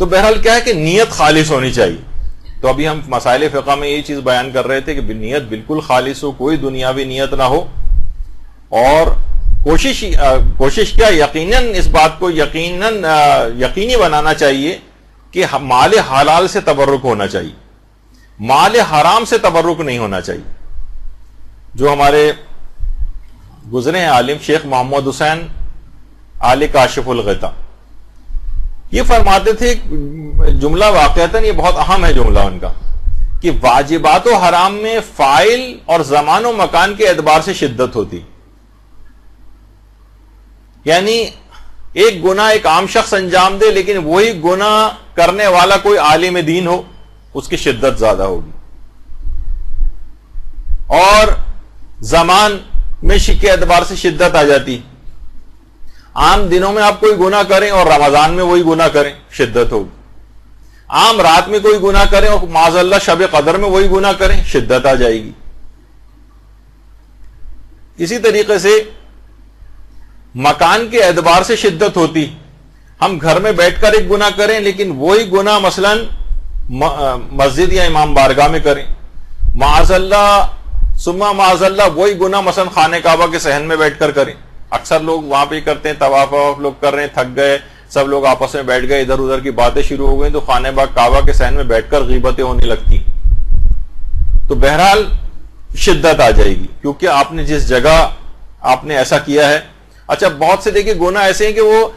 تو بہرحال کیا ہے کہ نیت خالص ہونی چاہیے. تو ابھی ہم مسائل فقہ میں یہ چیز بیان کر رہے تھے کہ نیت بالکل خالص ہو, کوئی دنیاوی نیت نہ ہو, اور کوشش کیا یقیناً اس بات کو یقینی بنانا چاہیے کہ مال حلال سے تبرک ہونا چاہیے, مال حرام سے تبرک نہیں ہونا چاہیے. جو ہمارے گزرے ہیں عالم شیخ محمد حسین آل کاشف الغطا, یہ فرماتے تھے جملہ واقعتاً یہ بہت اہم ہے جملہ ان کا, کہ واجبات و حرام میں فاعل اور زمان و مکان کے اعتبار سے شدت ہوتی. یعنی ایک گناہ ایک عام شخص انجام دے, لیکن وہی گناہ کرنے والا کوئی عالم دین ہو, اس کی شدت زیادہ ہوگی. اور زمان میں کے اعتبار سے شدت آ جاتی. عام دنوں میں آپ کوئی گناہ کریں اور رمضان میں وہی گناہ کریں, شدت ہوگی. عام رات میں کوئی گناہ کریں اور معاذ اللہ شب قدر میں وہی گناہ کریں, شدت آ جائے گی. اسی طریقے سے مکان کے اعتبار سے شدت ہوتی. ہم گھر میں بیٹھ کر ایک گناہ کریں, لیکن وہی گناہ مثلا مسجد یا امام بارگاہ میں کریں. معاذ اللہ ثم معاذ اللہ وہی گناہ مثلا خانہ کعبہ کے صحن میں بیٹھ کر کریں. اکثر لوگ وہاں پہ کرتے ہیں, طواف لوگ کر رہے ہیں, تھک گئے, سب لوگ آپس میں بیٹھ گئے, ادھر ادھر کی باتیں شروع ہو گئی, تو خانہ کعبہ کے صحن میں بیٹھ کر غیبتیں ہونے لگتی. تو بہرحال شدت آ جائے گی, کیونکہ آپ نے جس جگہ آپ نے ایسا کیا ہے. اچھا بہت سے دیکھیے گناہ ایسے ہیں کہ وہ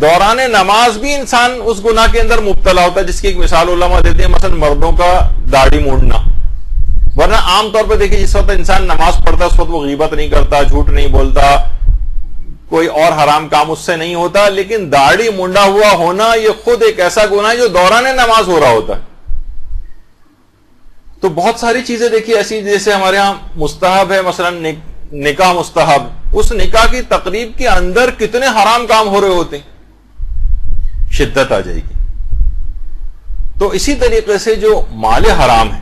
دوران نماز بھی انسان اس گناہ کے اندر مبتلا ہوتا ہے, جس کی ایک مثال علماء دیتے ہیں, مثلا مردوں کا داڑھی مونڈنا. ورنہ عام طور پہ دیکھیے جس وقت انسان نماز پڑھتا ہے اس وقت وہ غیبت نہیں کرتا, جھوٹ نہیں بولتا, کوئی اور حرام کام اس سے نہیں ہوتا. لیکن داڑھی منڈا ہوا ہونا یہ خود ایک ایسا گناہ ہے جو دوران نماز ہو رہا ہوتا ہے. تو بہت ساری چیزیں دیکھیے ایسی, جیسے ہمارے ہاں مستحب ہے مثلا نکاح مستحب, اس نکاح کی تقریب کے اندر کتنے حرام کام ہو رہے ہوتے ہیں, شدت آ جائے گی. تو اسی طریقے سے جو مال حرام ہے,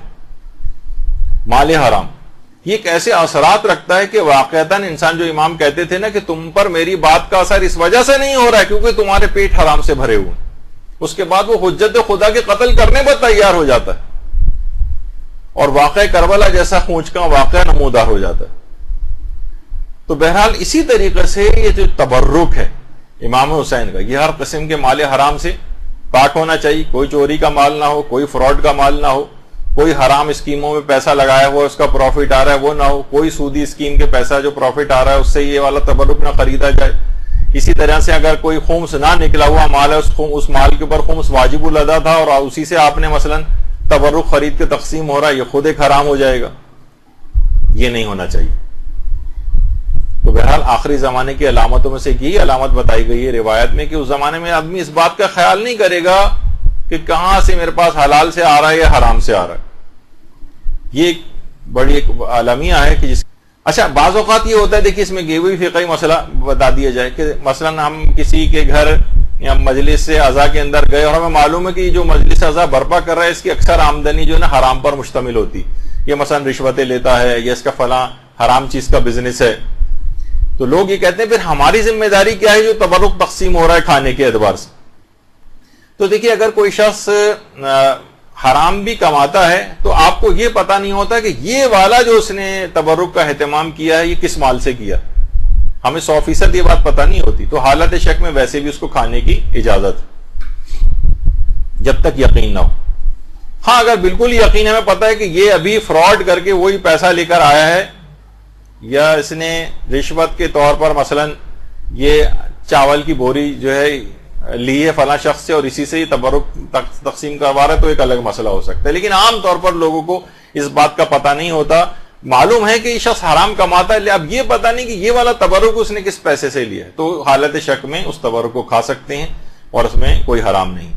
مال حرام یہ ایک ایسے اثرات رکھتا ہے کہ واقعتاً انسان, جو امام کہتے تھے نا کہ تم پر میری بات کا اثر اس وجہ سے نہیں ہو رہا ہے کیونکہ تمہارے پیٹ حرام سے بھرے ہوئے, اس کے بعد وہ حجت خدا کے قتل کرنے پر تیار ہو جاتا ہے, اور واقعہ کربلا جیسا خونچ کا واقعہ نمودار ہو جاتا ہے. تو بہرحال اسی طریقے سے یہ جو تبرک ہے امام حسین کا, یہ ہر قسم کے مال حرام سے پاک ہونا چاہیے. کوئی چوری کا مال نہ ہو, کوئی فراڈ کا مال نہ ہو, کوئی حرام اسکیموں میں پیسہ لگایا ہوا اس کا پروفٹ آ رہا ہے وہ نہ ہو, کوئی سودی اسکیم کے پیسہ جو پروفٹ آ رہا ہے اس سے یہ والا تبرک نہ خریدا جائے. اسی طرح سے اگر کوئی خمس نہ نکلا ہوا مال ہے, اس مال کے اوپر خمس واجب الادا تھا اور اسی سے آپ نے مثلا تبرک خرید کے تقسیم ہو رہا ہے, یہ خود ایک حرام ہو جائے گا. یہ نہیں ہونا چاہیے. تو بہرحال آخری زمانے کی علامتوں میں سے یہی علامت بتائی گئی ہے روایت میں کہ اس زمانے میں آدمی اس بات کا خیال نہیں کرے گا کہ کہاں سے میرے پاس حلال سے آ رہا ہے یا حرام سے آ رہا ہے. یہ ایک بڑی ایک عالمیہ ہے کہ اچھا بعض اوقات یہ ہوتا ہے, دیکھیے اس میں یہ بھی فقہی مسئلہ بتا دیا جائے کہ مثلا ہم کسی کے گھر یا مجلس سے اعضاء کے اندر گئے اور ہمیں معلوم ہے کہ جو مجلس اعضاء برپا کر رہا ہے اس کی اکثر آمدنی جو ہے نا حرام پر مشتمل ہوتی, یہ مثلا رشوتیں لیتا ہے یا اس کا فلاں حرام چیز کا بزنس ہے. تو لوگ یہ کہتے ہیں پھر ہماری ذمہ داری کیا ہے جو تبرک تقسیم ہو رہا ہے کھانے کے اعتبار سے. تو دیکھیے اگر کوئی شخص حرام بھی کماتا ہے تو آپ کو یہ پتا نہیں ہوتا کہ یہ والا جو اس نے تبرک کا اہتمام کیا ہے یہ کس مال سے کیا. ہمیں 100% یہ بات پتا نہیں ہوتی, تو حالت شک میں ویسے بھی اس کو کھانے کی اجازت جب تک یقین نہ ہو. ہاں اگر بالکل یقین ہمیں پتا ہے کہ یہ ابھی فراڈ کر کے وہی پیسہ لے کر آیا ہے, یا اس نے رشوت کے طور پر مثلا یہ چاول کی بوری جو ہے لی ہے فلاں شخص سے اور اسی سے ہی تبرک تقسیم کروا رہا ہے, تو ایک الگ مسئلہ ہو سکتا ہے. لیکن عام طور پر لوگوں کو اس بات کا پتہ نہیں ہوتا. معلوم ہے کہ یہ شخص حرام کماتا ہے, اب یہ پتہ نہیں کہ یہ والا تبرک اس نے کس پیسے سے لیا ہے, تو حالت شک میں اس تبرک کو کھا سکتے ہیں اور اس میں کوئی حرام نہیں.